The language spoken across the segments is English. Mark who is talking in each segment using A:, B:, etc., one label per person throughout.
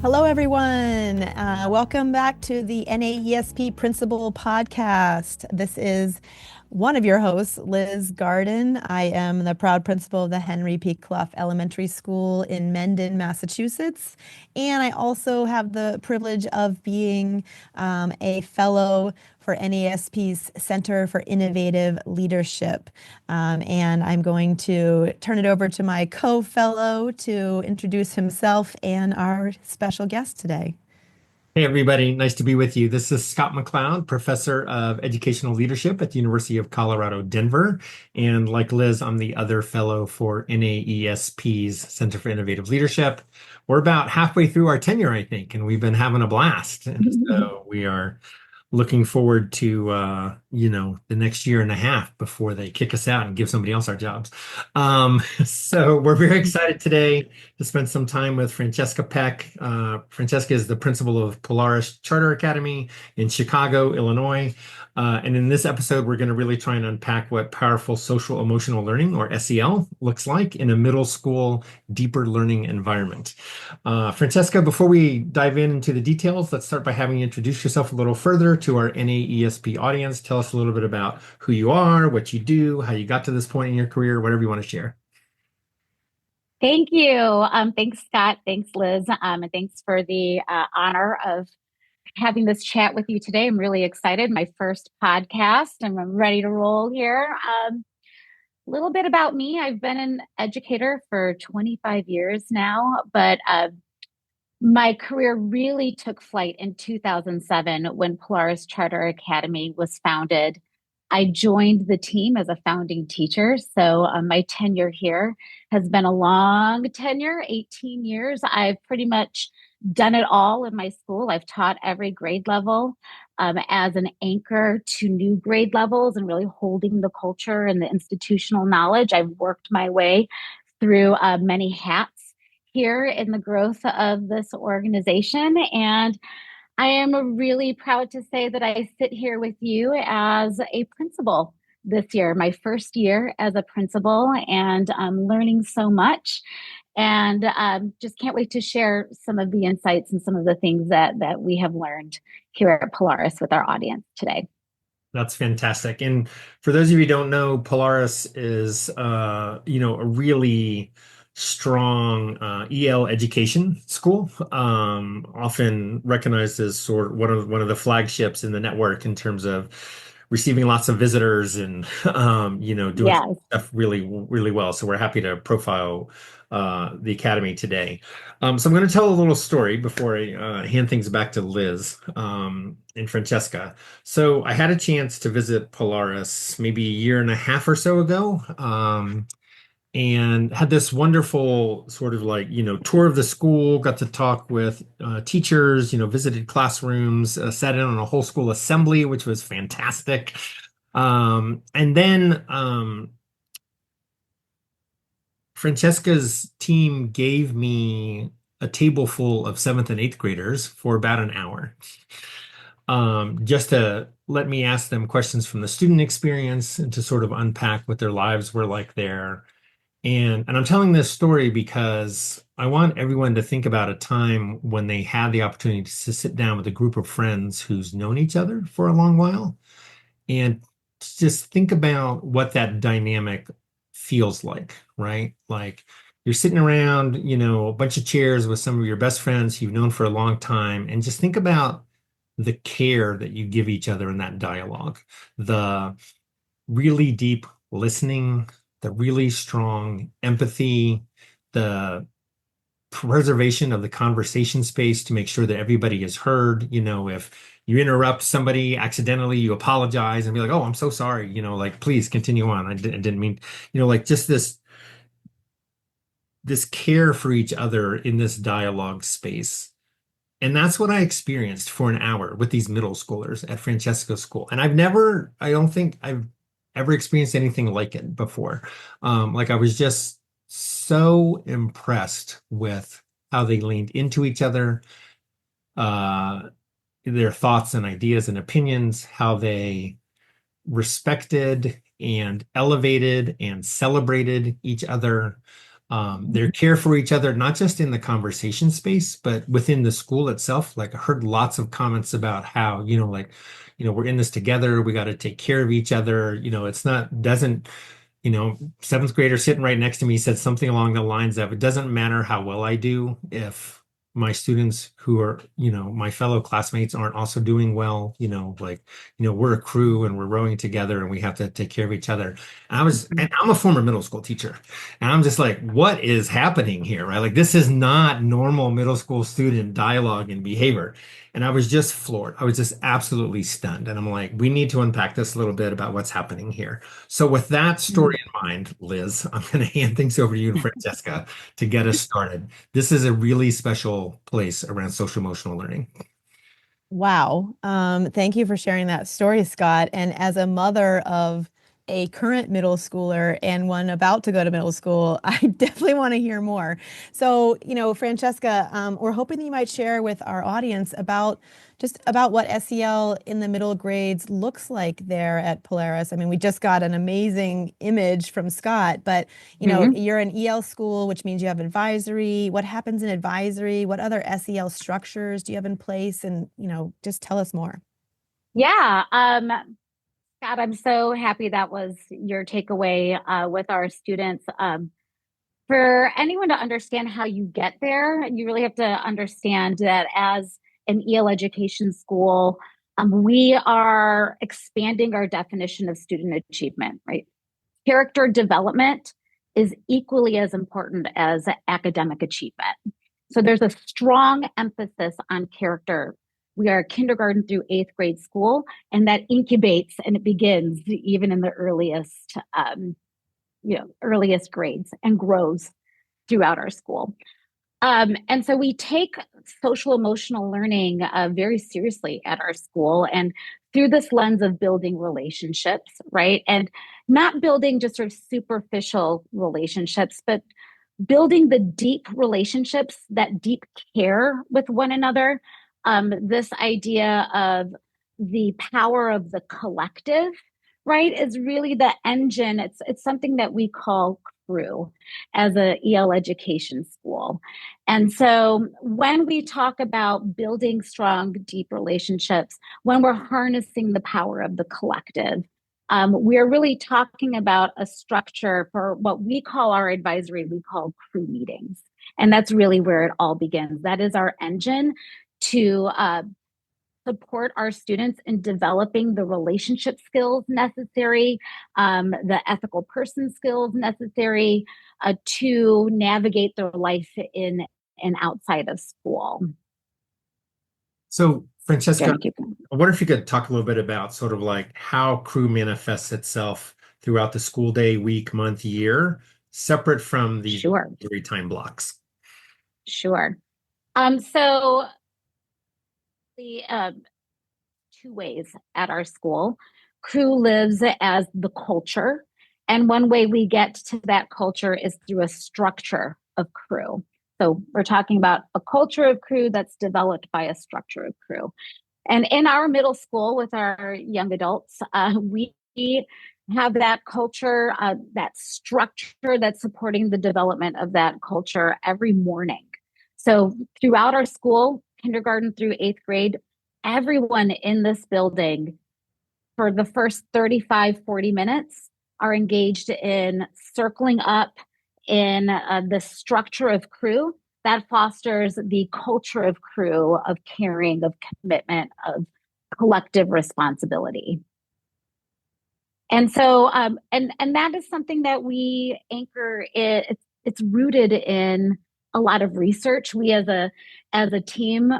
A: Hello, everyone. Welcome back to the NAESP Principal Podcast. This is one of your hosts, Liz Garden. I am the proud principal of the Henry P. Clough Elementary School in Mendon, Massachusetts. And I also have the privilege of being a fellow for NAESP's Center for Innovative Leadership. And I'm going to turn it over to my co-fellow to introduce himself and our special guest today.
B: Hey, everybody. Nice to be with you. This is Scott McLeod, Professor of Educational Leadership at the University of Colorado, Denver. And like Liz, I'm the other fellow for NAESP's Center for Innovative Leadership. We're about halfway through our tenure, I think, and we've been having a blast. And so we are looking forward to the next year and a half before they kick us out and give somebody else our jobs. So we're very excited today to spend some time with Francesca Peck. Francesca is the principal of Polaris Charter Academy in Chicago, Illinois. And in this episode, we're going to really try and unpack what powerful social emotional learning, or SEL, looks like in a middle school deeper learning environment. Francesca, before we dive into the details, let's start by having you introduce yourself a little further to our NAESP audience. Tell us a little bit about who you are, what you do, how you got to this point in your career, whatever you want to share.
C: Thank you. Thanks, Scott. Thanks, Liz. And thanks for the honor of having this chat with you today. I'm really excited. My first podcast, and I'm ready to roll here. A little bit about me. I've been an educator for 25 years now, but my career really took flight in 2007 when Polaris Charter Academy was founded. I joined the team as a founding teacher. So my tenure here has been a long tenure, 18 years. I've pretty much done it all in my school. I've taught every grade level as an anchor to new grade levels and really holding the culture and the institutional knowledge. I've worked my way through many hats here in the growth of this organization. And I am really proud to say that I sit here with you as a principal this year, my first year as a principal, and I'm learning so much. And just can't wait to share some of the insights and some of the things that we have learned here at Polaris with our audience today.
B: That's fantastic. And for those of you who don't know, Polaris is, a really strong EL education school, often recognized as sort of one of the flagships in the network in terms of receiving lots of visitors and doing
C: Yes.
B: stuff really, really well. So we're happy to profile the Academy today. So I'm going to tell a little story before I hand things back to Liz and Francesca. So I had a chance to visit Polaris maybe a year and a half or so ago, and had this wonderful sort of tour of the school, got to talk with teachers, visited classrooms, sat in on a whole school assembly, which was fantastic. And then Francesca's team gave me a table full of seventh and eighth graders for about an hour, just to let me ask them questions from the student experience and to sort of unpack what their lives were like there. And I'm telling this story because I want everyone to think about a time when they had the opportunity to sit down with a group of friends who's known each other for a long while and just think about what that dynamic feels like, right? Like you're sitting around, a bunch of chairs with some of your best friends you've known for a long time, and just think about the care that you give each other in that dialogue, the really deep listening, the really strong empathy, the preservation of the conversation space to make sure that everybody is heard. If you interrupt somebody accidentally, you apologize and be like, "Oh, I'm so sorry," please continue on. I didn't mean, just this care for each other in this dialogue space. And that's what I experienced for an hour with these middle schoolers at Francesca's school. And I don't think I've ever experienced anything like it before. I was just so impressed with how they leaned into each other, uh, their thoughts and ideas and opinions, how they respected and elevated and celebrated each other. Their care for each other, not just in the conversation space, but within the school itself. Like I heard lots of comments about how, we're in this together. We got to take care of each other. It's not, doesn't, seventh grader sitting right next to me said something along the lines of, it doesn't matter how well I do if my students who are, my fellow classmates aren't also doing well, we're a crew and we're rowing together and we have to take care of each other. And I'm a former middle school teacher, and I'm just like, what is happening here, right? Like, this is not normal middle school student dialogue and behavior. And I was just floored. I was just absolutely stunned. And I'm like, we need to unpack this a little bit about what's happening here. So with that story in mind, Liz, I'm going to hand things over to you and Francesca to get us started. This is a really special place around social emotional learning.
A: Wow. Thank you for sharing that story, Scott. And as a mother of a current middle schooler and one about to go to middle school, I definitely want to hear more. So, Francesca, we're hoping that you might share with our audience about what SEL in the middle grades looks like there at Polaris. I mean, we just got an amazing image from Scott, but you're an EL school, which means you have advisory. What happens in advisory? What other SEL structures do you have in place? And, just tell us more.
C: Yeah. Scott, I'm so happy that was your takeaway with our students. For anyone to understand how you get there, you really have to understand that as an EL education school, we are expanding our definition of student achievement, right? Character development is equally as important as academic achievement. So there's a strong emphasis on character. We are a kindergarten through eighth grade school, and that incubates and it begins even in the earliest grades and grows throughout our school. And so we take social emotional learning very seriously at our school, and through this lens of building relationships, right? And not building just sort of superficial relationships, but building the deep relationships, that deep care with one another. This idea of the power of the collective, right, is really the engine. It's something that we call crew as a EL education school. And so when we talk about building strong, deep relationships, when we're harnessing the power of the collective, we're really talking about a structure for what we call our advisory, we call crew meetings. And that's really where it all begins. That is our engine to support our students in developing the relationship skills necessary, the ethical person skills necessary to navigate their life in and outside of school.
B: So, Francesca, I wonder if you could talk a little bit about sort of like how crew manifests itself throughout the school day, week, month, year, separate from the time blocks.
C: Sure. So the two ways at our school. Crew lives as the culture, and one way we get to that culture is through a structure of crew. So we're talking about a culture of crew that's developed by a structure of crew. And in our middle school with our young adults, we have that culture, that structure that's supporting the development of that culture every morning. So throughout our school, kindergarten through eighth grade, everyone in this building for the first 35, 40 minutes are engaged in circling up in the structure of crew that fosters the culture of crew, of caring, of commitment, of collective responsibility. And so, and that is something that we anchor. It's rooted in a lot of research. We as a team,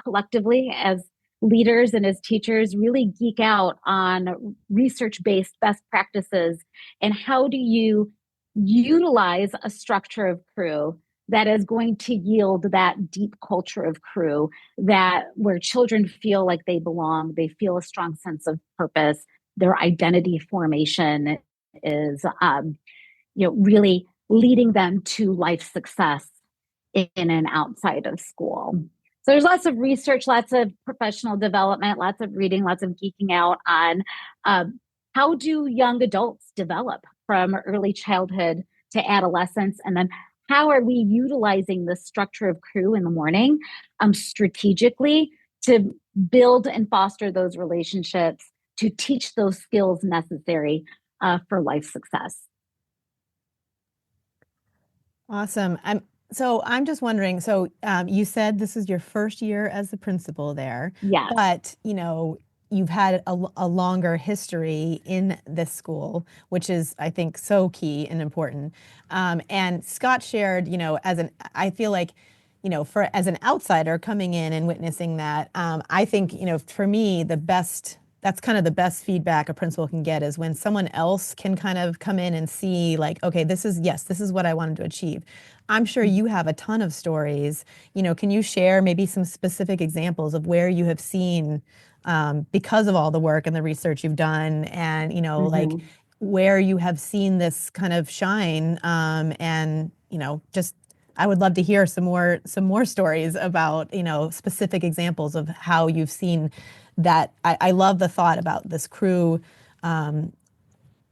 C: collectively as leaders and as teachers, really geek out on research-based best practices and how do you utilize a structure of crew that is going to yield that deep culture of crew, that where children feel like they belong, they feel a strong sense of purpose, their identity formation is really leading them to life success in and outside of school. So there's lots of research, lots of professional development, lots of reading, lots of geeking out on how do young adults develop from early childhood to adolescence, and then how are we utilizing the structure of crew in the morning strategically to build and foster those relationships, to teach those skills necessary for life success.
A: Awesome. I'm just wondering, you said this is your first year as the principal there,
C: Yes.
A: but you've had a longer history in this school, which is, I think, so key and important. And Scott shared, I feel like, as an outsider coming in and witnessing that, I think, for me, that's kind of the best feedback a principal can get is when someone else can kind of come in and see like, okay, this is what I wanted to achieve. I'm sure you have a ton of stories. Can you share maybe some specific examples of where you have seen, because of all the work and the research you've done and, like where you have seen this kind of shine, and, just I would love to hear some more stories about, specific examples of how you've seen that. I love the thought about this crew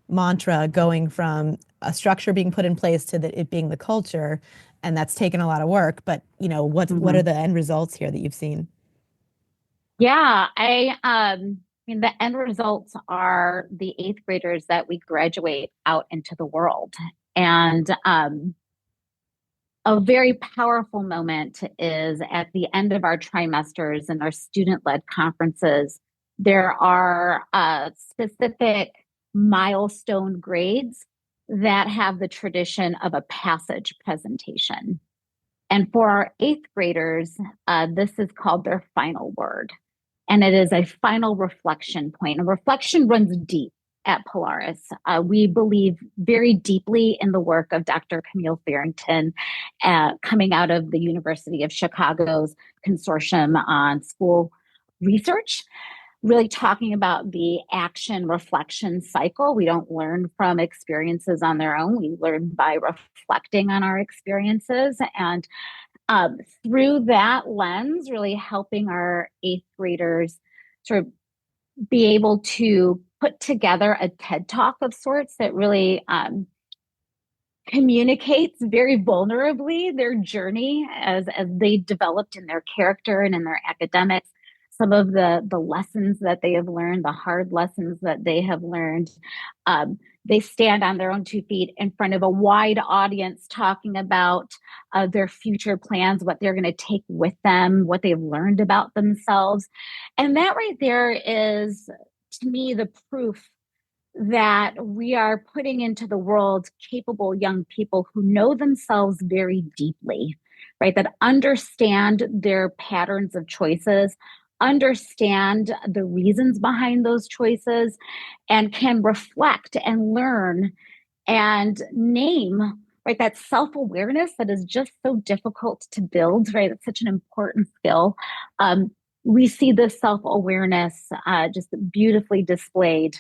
A: mantra going from a structure being put in place to it being the culture, and that's taken a lot of work. But what are the end results here that you've seen?
C: Yeah, I mean, the end results are the eighth graders that we graduate out into the world. And a very powerful moment is at the end of our trimesters and our student-led conferences, there are specific milestone grades that have the tradition of a passage presentation. And for our eighth graders, this is called their final word. And it is a final reflection point. And reflection runs deep at Polaris. We believe very deeply in the work of Dr. Camille Farrington, coming out of the University of Chicago's consortium on school research, really talking about the action reflection cycle. We don't learn from experiences on their own. We learn by reflecting on our experiences. And through that lens, really helping our eighth graders sort of be able to put together a TED Talk of sorts that really communicates very vulnerably their journey as they developed in their character and in their academics, some of the lessons that they have learned, the hard lessons that they have learned. They stand on their own 2 feet in front of a wide audience talking about their future plans, what they're going to take with them, what they've learned about themselves. And that right there is, to me, the proof that we are putting into the world capable young people who know themselves very deeply, right? That understand their patterns of choices, understand the reasons behind those choices, and can reflect and learn and name, right? That self-awareness that is just so difficult to build, right? It's such an important skill. We see this self-awareness just beautifully displayed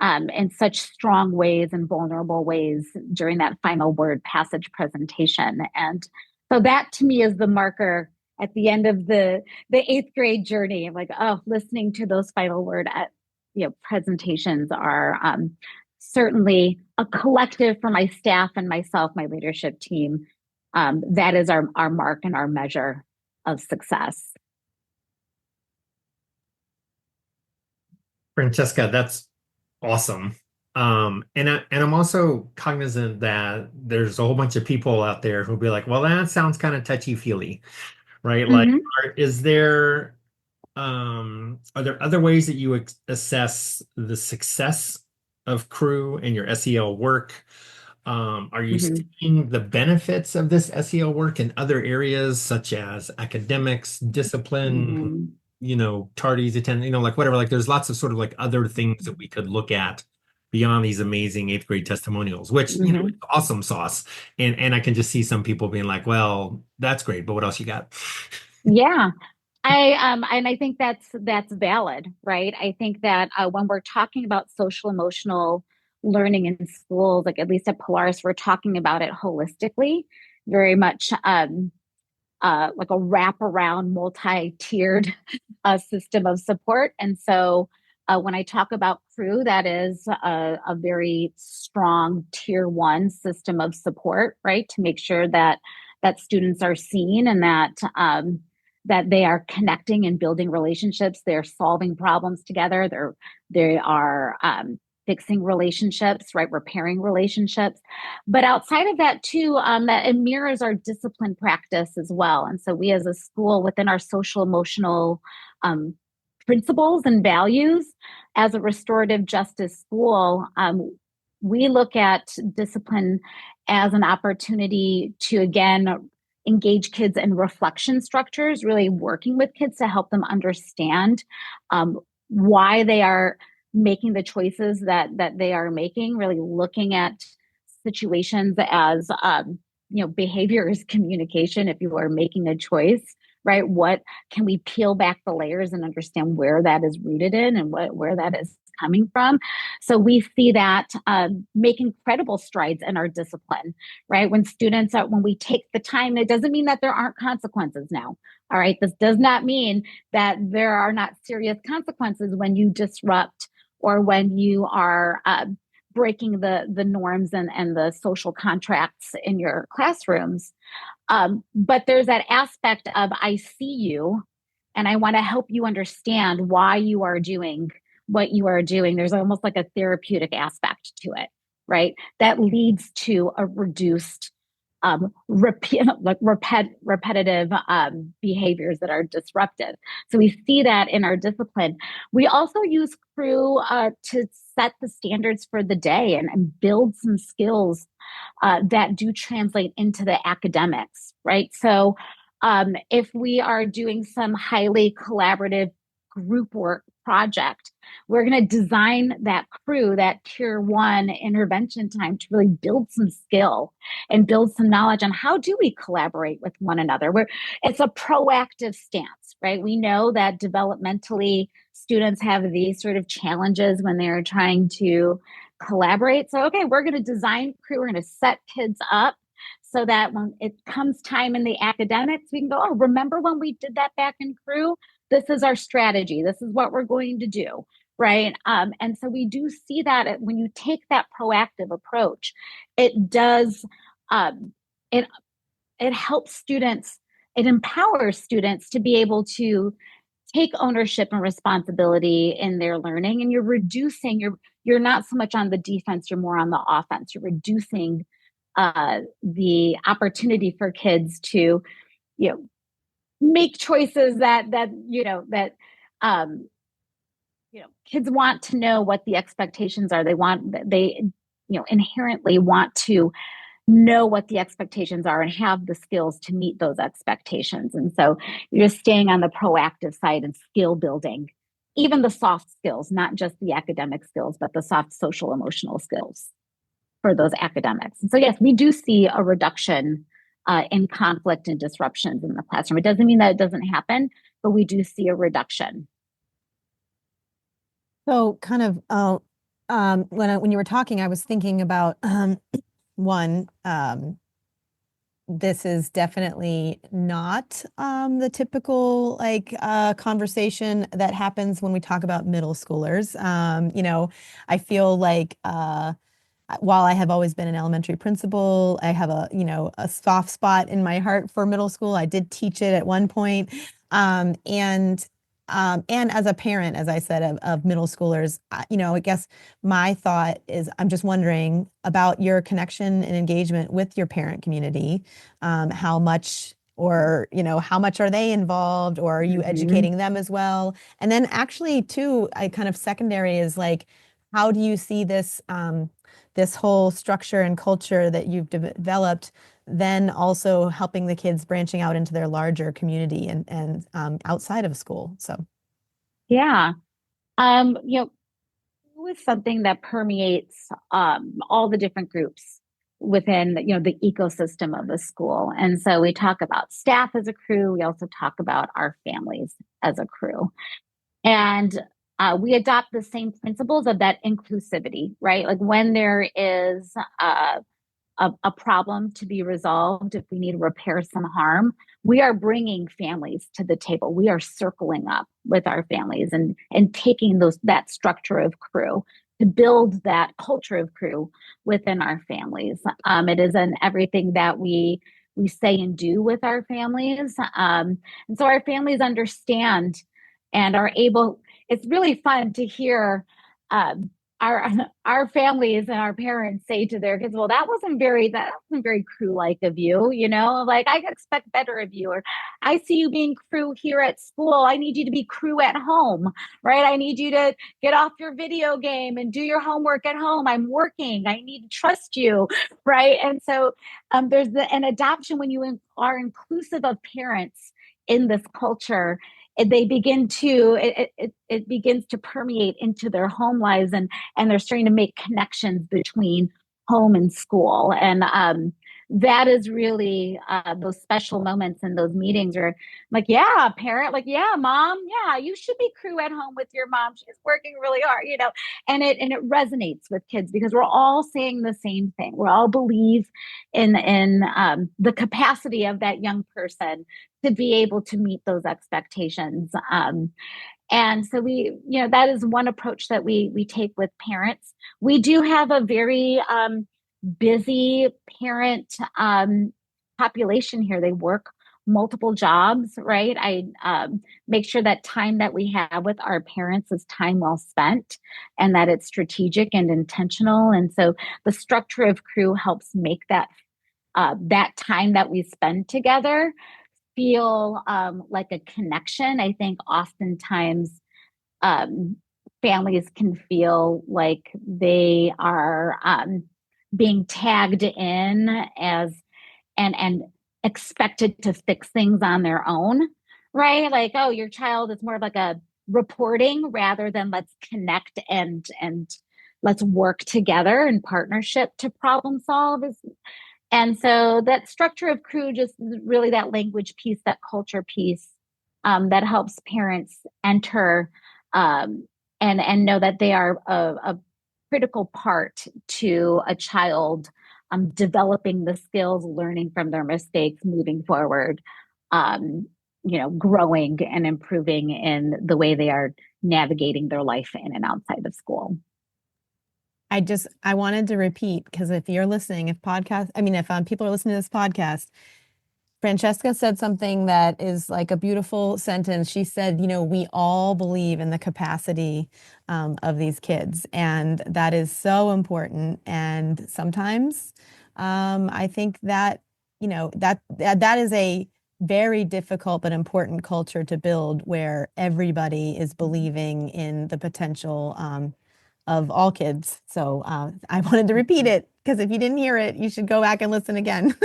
C: in such strong ways and vulnerable ways during that final word passage presentation. And so that to me is the marker at the end of the eighth grade journey. I'm like, oh, listening to those final word presentations are certainly a collective for my staff and myself, my leadership team. That is our mark and our measure of success.
B: Francesca, that's awesome. And I'm also cognizant that there's a whole bunch of people out there who'll be like, well, that sounds kind of touchy-feely, right? Like, are there other ways that you assess the success of crew and your SEL work? Are you seeing the benefits of this SEL work in other areas such as academics, discipline, tardies attendance, like whatever, like there's lots of sort of like other things that we could look at beyond these amazing eighth grade testimonials, which, awesome sauce. And I can just see some people being like, well, that's great, but what else you got?
C: Yeah. I think that's valid, right? I think that when we're talking about social emotional learning in schools, like at least at Polaris, we're talking about it holistically, very much like a wraparound, multi-tiered system of support. And so When I talk about crew, that is a very strong tier one system of support, right? To make sure that students are seen and that they are connecting and building relationships. They're solving problems together. They are fixing relationships, right? Repairing relationships. But outside of that too, that it mirrors our discipline practice as well. And so we as a school within our social emotional principles and values as a restorative justice school, we look at discipline as an opportunity to, again, engage kids in reflection structures, really working with kids to help them understand why they are making the choices that they are making, really looking at situations as behavior is communication. If you are making a choice, right, what can we peel back the layers and understand where that is rooted in and where that is coming from? So we see that make incredible strides in our discipline, right? When we take the time, it doesn't mean that there aren't consequences now. All right. This does not mean that there are not serious consequences when you disrupt or when you are breaking the norms and the social contracts in your classrooms. But there's that aspect of I see you and I want to help you understand why you are doing what you are doing. There's almost like a therapeutic aspect to it, right? That leads to a reduced repetitive behaviors that are disruptive. So we see that in our discipline. We also use crew to set the standards for the day and build some skills that do translate into the academics, right? So if we are doing some highly collaborative group work project, we're going to design that crew, that tier one intervention time to really build some skill and build some knowledge on how do we collaborate with one another. It's a proactive stance, right? We know that developmentally students have these sort of challenges when they're trying to collaborate. So, okay, we're going to design crew, we're going to set kids up so that when it comes time in the academics, we can go, oh, remember when we did that back in crew? This is our strategy. This is what we're going to do, right? And so we do see that when you take that proactive approach, it does, it helps students, it empowers students to be able to take ownership and responsibility in their learning. And you're not so much on the defense, you're more on the offense. You're reducing the opportunity for kids to, make choices that kids want to know what the expectations are. They inherently want to know what the expectations are and have the skills to meet those expectations. And so you're just staying on the proactive side and skill building, even the soft skills, not just the academic skills, but the soft social emotional skills for those academics. And so yes, we do see a reduction in conflict and disruptions in the classroom. It doesn't mean that it doesn't happen, but we do see a reduction.
A: So kind of when you were talking, I was thinking about this is definitely not the typical conversation that happens when we talk about middle schoolers. I feel like while I have always been an elementary principal, I have a soft spot in my heart for middle school. I did teach it at one point. And as a parent, as I said, of middle schoolers, I guess my thought is I'm just wondering about your connection and engagement with your parent community. How much how much are they involved, or are you educating them as well? And then actually too, I kind of secondary is like, how do you see this this whole structure and culture that you've developed, then also helping the kids branching out into their larger community and outside of school? So,
C: yeah, it was something that permeates all the different groups within the ecosystem of the school. And so we talk about staff as a crew. We also talk about our families as a crew. And we adopt the same principles of that inclusivity, right? Like when there is a problem to be resolved, if we need to repair some harm, we are bringing families to the table. We are circling up with our families and taking that structure of crew to build that culture of crew within our families. It is in everything that we say and do with our families. And so our families understand and are able. It's really fun to hear our families and our parents say to their kids, well, that wasn't very crew-like of you, like I expect better of you, or I see you being crew here at school. I need you to be crew at home, right? I need you to get off your video game and do your homework at home. I'm working. I need to trust you, right? And so there's an adoption when you are inclusive of parents in this culture. They begin to it begins to permeate into their home lives, and they're starting to make connections between home and school. And that is really those special moments in those meetings are like, yeah, parent, like, yeah, mom, yeah, you should be crew at home with your mom. She's working really hard, and it resonates with kids because we're all saying the same thing. We all believe in the capacity of that young person to be able to meet those expectations. And so that is one approach that we take with parents. We do have a very busy parent population here. They work multiple jobs, right? I make sure that time that we have with our parents is time well spent and that it's strategic and intentional. And so the structure of crew helps make that time that we spend together feel like a connection. I think oftentimes families can feel like they are being tagged in as and expected to fix things on their own, right? Like, oh, your child is more of like a reporting rather than let's connect and let's work together in partnership to problem solve. And so that structure of crew, just really that language piece, that culture piece, that helps parents enter and know that they are a critical part to a child developing the skills, learning from their mistakes, moving forward, growing and improving in the way they are navigating their life in and outside of school.
A: I wanted to repeat, because if you're listening, if people are listening to this podcast, Francesca said something that is like a beautiful sentence. She said, we all believe in the capacity of these kids, and that is so important. And sometimes I think that, that is a very difficult but important culture to build where everybody is believing in the potential of all kids. So I wanted to repeat it because if you didn't hear it, you should go back and listen again.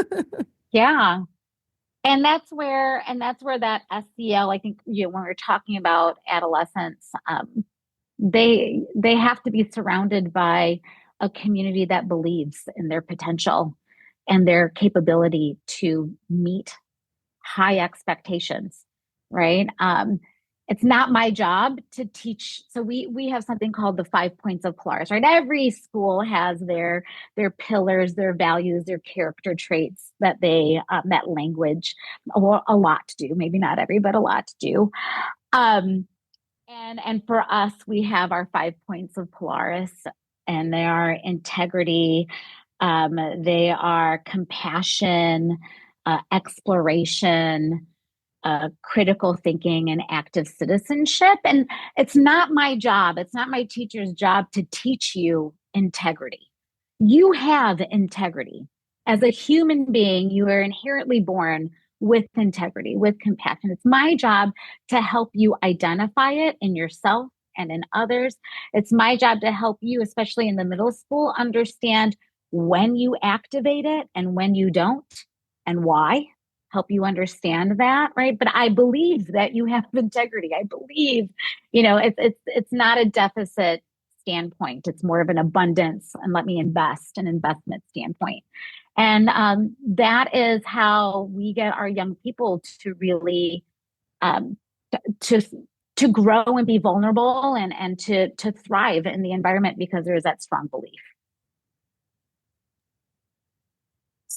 C: Yeah. And that's where that SEL, I think, when we're talking about adolescents, they have to be surrounded by a community that believes in their potential and their capability to meet high expectations, right? It's not my job to teach. So we have something called the 5 points of Polaris, right? Every school has their pillars, their values, their character traits that they that language, a lot do, maybe not every, but a lot do. And for us, we have our 5 points of Polaris, and they are integrity, they are compassion, exploration, critical thinking, and active citizenship. And it's not my job, it's not my teacher's job to teach you integrity. You have integrity. As a human being, you are inherently born with integrity, with compassion. It's my job to help you identify it in yourself and in others. It's my job to help you, especially in the middle school, understand when you activate it and when you don't, and why. Help you understand that, right? But I believe that you have integrity. I believe, it's not a deficit standpoint. It's more of an abundance and let me invest, an investment standpoint. And that is how we get our young people to really to grow and be vulnerable and to thrive in the environment because there is that strong belief.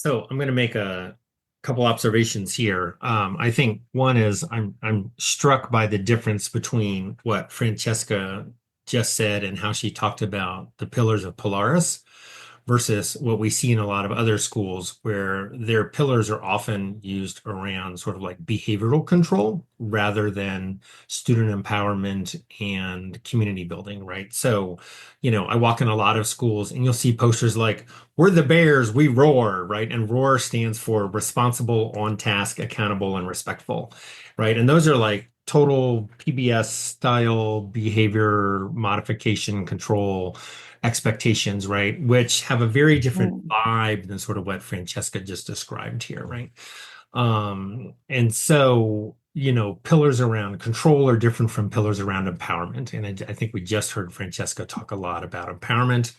B: So I'm going to make a couple observations here. I think one is I'm struck by the difference between what Francesca just said and how she talked about the pillars of Polaris versus what we see in a lot of other schools where their pillars are often used around sort of like behavioral control rather than student empowerment and community building, right? So, I walk in a lot of schools and you'll see posters like, we're the Bears, we roar, right? And roar stands for responsible, on task, accountable, and respectful, right? And those are like total PBS style behavior modification control expectations, right? Which have a very different vibe than sort of what Francesca just described here, right? And so, pillars around control are different from pillars around empowerment. And I think we just heard Francesca talk a lot about empowerment,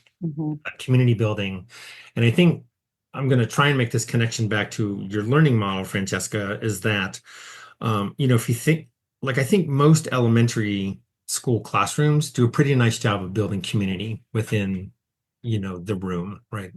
B: community building. And I think I'm going to try and make this connection back to your learning model, Francesca, is that, if you think, like, I think most elementary school classrooms do a pretty nice job of building community within, the room, right?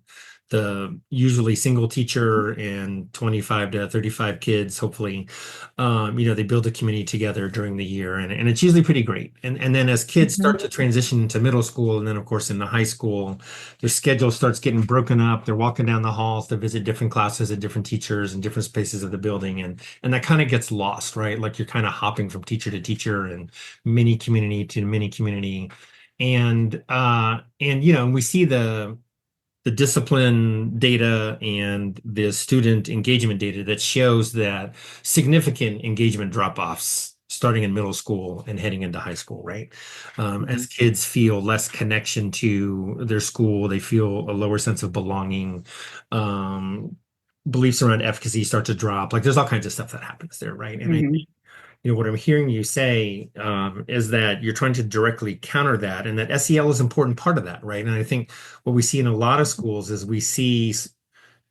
B: The usually single teacher and 25 to 35 kids, hopefully, they build a community together during the year, and it's usually pretty great. And then as kids start to transition to middle school, and then of course into high school, their schedule starts getting broken up. They're walking down the halls to visit different classes and different teachers and different spaces of the building, and that kind of gets lost, right? Like you're kind of hopping from teacher to teacher and mini community to mini community, and we see the discipline data and the student engagement data that shows that significant engagement drop-offs starting in middle school and heading into high school, right? As kids feel less connection to their school, they feel a lower sense of belonging. Beliefs around efficacy start to drop. Like there's all kinds of stuff that happens there, right? And I think what I'm hearing you say is that you're trying to directly counter that, and that SEL is an important part of that, right? And I think what we see in a lot of schools is we see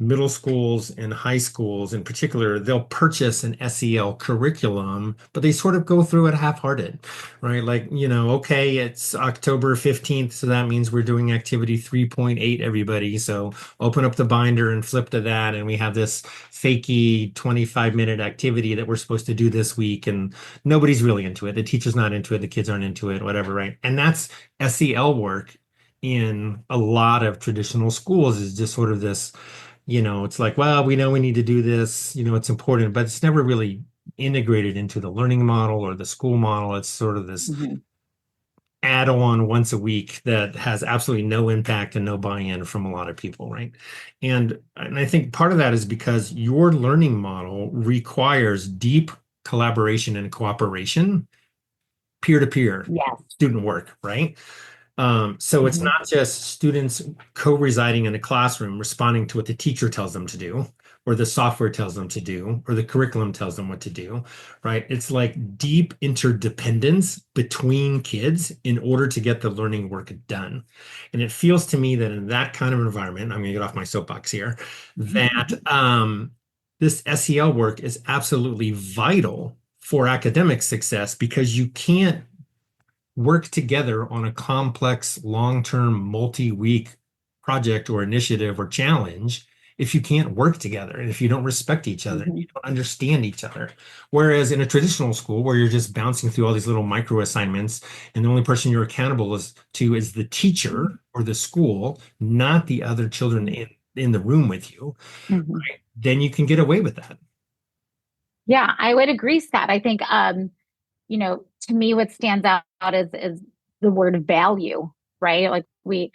B: middle schools and high schools in particular, they'll purchase an SEL curriculum, but they sort of go through it half-hearted, right? Like, okay, it's October 15th, so that means we're doing activity 3.8, everybody. So open up the binder and flip to that, and we have this fakey 25-minute activity that we're supposed to do this week, and nobody's really into it. The teacher's not into it, the kids aren't into it, whatever, right? And that's SEL work in a lot of traditional schools is just sort of this, it's like, well, we know we need to do this, it's important, but it's never really integrated into the learning model or the school model. It's sort of this add-on once a week that has absolutely no impact and no buy-in from a lot of people, right? And I think part of that is because your learning model requires deep collaboration and cooperation, peer-to-peer student work, right? So it's not just students co-residing in a classroom responding to what the teacher tells them to do, or the software tells them to do, or the curriculum tells them what to do, right? It's like deep interdependence between kids in order to get the learning work done. And it feels to me that in that kind of environment, I'm going to get off my soapbox here, that this SEL work is absolutely vital for academic success, because you can't work together on a complex, long-term, multi-week project or initiative or challenge if you can't work together and if you don't respect each other and you don't understand each other. Whereas in a traditional school where you're just bouncing through all these little micro assignments and the only person you're accountable to is the teacher or the school, not the other children in the room with you, right? Then you can get away with that.
C: Yeah, I would agree, Scott. I think to me, what stands out is the word value, right? Like we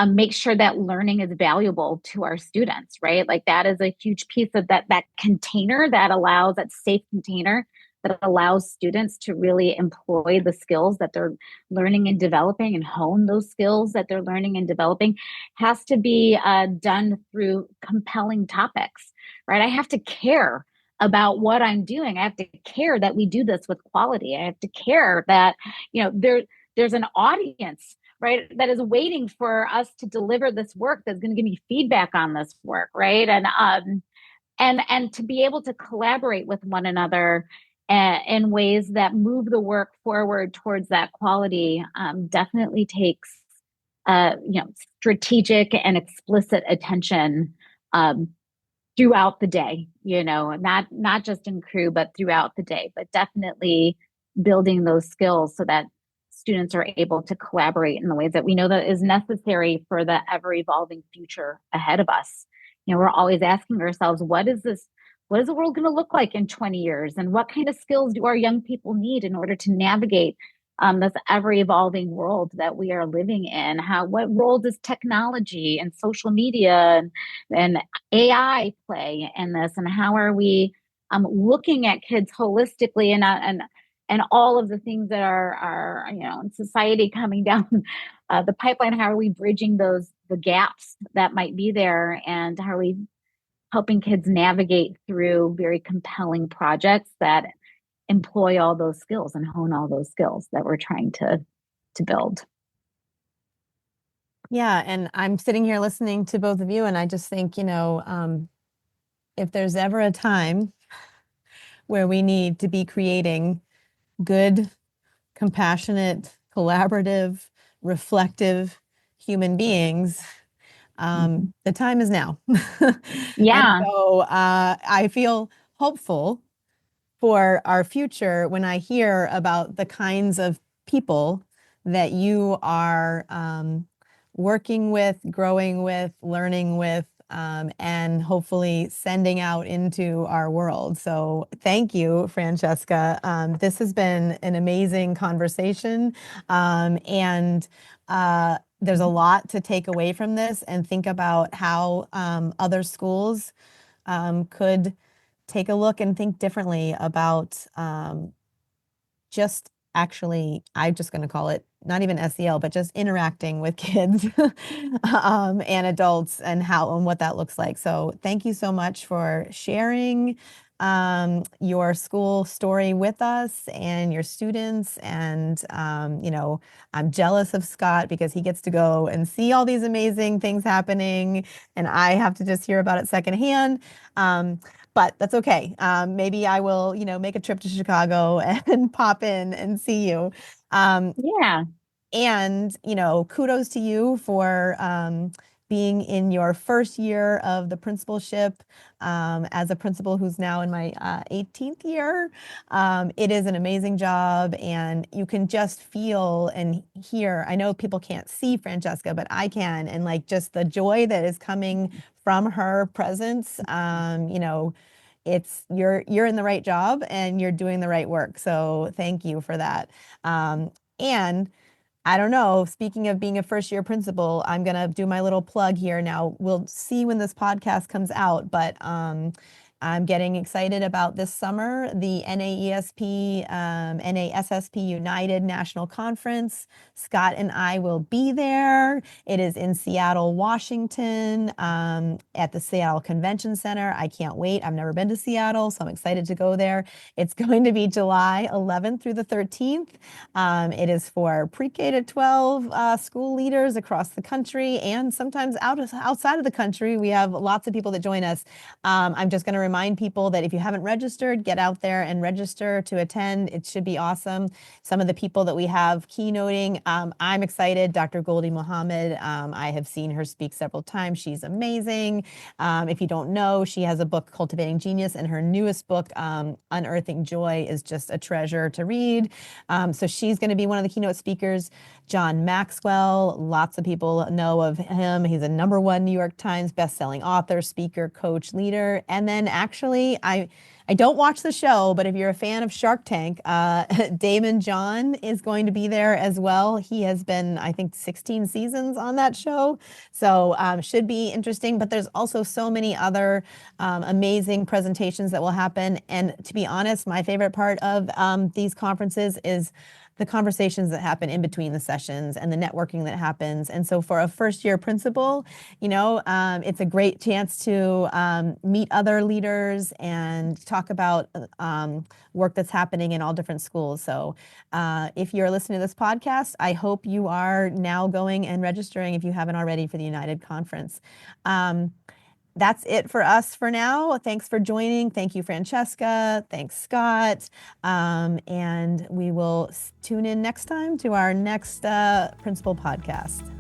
C: make sure that learning is valuable to our students, right? Like that is a huge piece of that container that safe container that allows students to really employ the skills that they're learning and developing and hone those skills that they're learning and developing has to be done through compelling topics, right? I have to care about what I'm doing. I have to care that we do this with quality. I have to care that, there's an audience, right, that is waiting for us to deliver this work, that's going to give me feedback on this work, right? And to be able to collaborate with one another in ways that move the work forward towards that quality definitely takes strategic and explicit attention throughout the day, not just in crew, but throughout the day, but definitely building those skills so that students are able to collaborate in the ways that we know that is necessary for the ever evolving future ahead of us. We're always asking ourselves, what is the world going to look like in 20 years? And what kind of skills do our young people need in order to navigate this ever evolving world that we are living in? What role does technology and social media and AI play in this? And how are we looking at kids holistically and all of the things that are in society coming down the pipeline? How are we bridging the gaps that might be there, and how are we helping kids navigate through very compelling projects that employ all those skills and hone all those skills that we're trying to build?
A: Yeah, and I'm sitting here listening to both of you, and I just think, if there's ever a time where we need to be creating good, compassionate, collaborative, reflective human beings, the time is now.
C: Yeah.
A: And so I feel hopeful for our future when I hear about the kinds of people that you are working with, growing with, learning with, and hopefully sending out into our world. So thank you, Francesca. This has been an amazing conversation. And there's a lot to take away from this and think about how other schools could take a look and think differently about just actually, I'm just going to call it not even SEL, but just interacting with kids and adults and what that looks like. So thank you so much for sharing your school story with us and your students. And, I'm jealous of Scott because he gets to go and see all these amazing things happening, and I have to just hear about it secondhand. But that's okay. Maybe I will, make a trip to Chicago and pop in and see you.
C: Yeah.
A: And, kudos to you for being in your first year of the principalship as a principal who's now in my 18th year. It is an amazing job, and you can just feel and hear. I know people can't see Francesca, but I can. And like just the joy that is coming from her presence, you're in the right job and you're doing the right work. So thank you for that. And I don't know, speaking of being a first year principal, I'm going to do my little plug here. Now, we'll see when this podcast comes out, but I'm getting excited about this summer, the NAESP United National Conference. Scott and I will be there. It is in Seattle, Washington, at the Seattle Convention Center. I can't wait. I've never been to Seattle, so I'm excited to go there. It's going to be July 11th through the 13th. It is for pre-K to 12 school leaders across the country and sometimes outside of the country. We have lots of people that join us. I'm just going to remind people that if you haven't registered, get out there and register to attend. It should be awesome. Some of the people that we have keynoting, I'm excited. Dr. Goldie Mohammed, I have seen her speak several times. She's amazing. If you don't know, she has a book, Cultivating Genius, and her newest book, Unearthing Joy, is just a treasure to read. So she's going to be one of the keynote speakers. John Maxwell, lots of people know of him. He's a #1 New York Times bestselling author, speaker, coach, leader. And then actually, I don't watch the show, but if you're a fan of Shark Tank, Damon John is going to be there as well. He has been, I think, 16 seasons on that show. So should be interesting. But there's also so many other amazing presentations that will happen. And to be honest, my favorite part of these conferences is the conversations that happen in between the sessions and the networking that happens. And so for a first year principal, it's a great chance to meet other leaders and talk about work that's happening in all different schools. So if you're listening to this podcast, I hope you are now going and registering if you haven't already for the United Conference. That's it for us for now. Thanks for joining. Thank you, Francesca. Thanks, Scott. And we will tune in next time to our next Principal podcast.